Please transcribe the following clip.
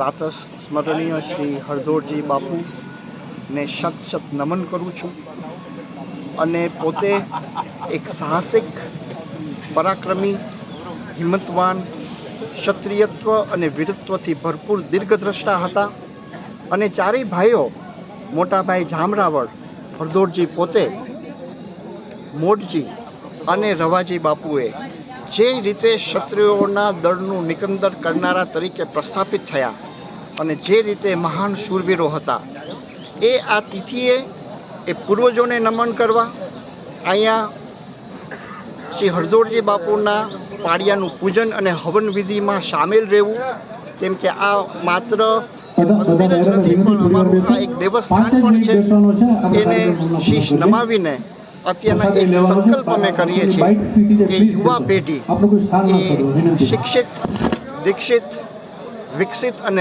પ્રાતઃ સ્મરણીય શ્રી હરદોરજી બાપુ ને શત શત નમન કરું છું અને પોતે એક સાહસિક, પરાક્રમી, હિંમતવાન, ક્ષત્રિયત્વ અને વીરત્વથી ભરપૂર દીર્ઘદ્રષ્ટા હતા. અને ચારેય ભાઈઓ, મોટાભાઈ જામરાવળ, હરદોરજી પોતે, મોટજી અને રવાજી બાપુએ જે રીતે ક્ષત્રિયોના દળનું નિકંદર કરનારા તરીકે પ્રસ્થાપિત થયા અને જે રીતે મહાન શૂરવીરો હતા, એ આ તિથિએ એ પૂર્વજોને નમન કરવા અહીંયા શ્રી હરદોરજી બાપુના પાડિયાનું પૂજન અને હવન વિધિમાં સામેલ રહેવું. કેમ કે આ માત્ર મંદિર જ નથી, પણ અમારું આ એક દેવસ્થાન પણ છે. એને શીશ નમાવીને અત્યારના એક સંકલ્પ અમે કરીએ છીએ કે યુવા પેઢી એ શિક્ષિત, દીક્ષિત, વિકસિત અને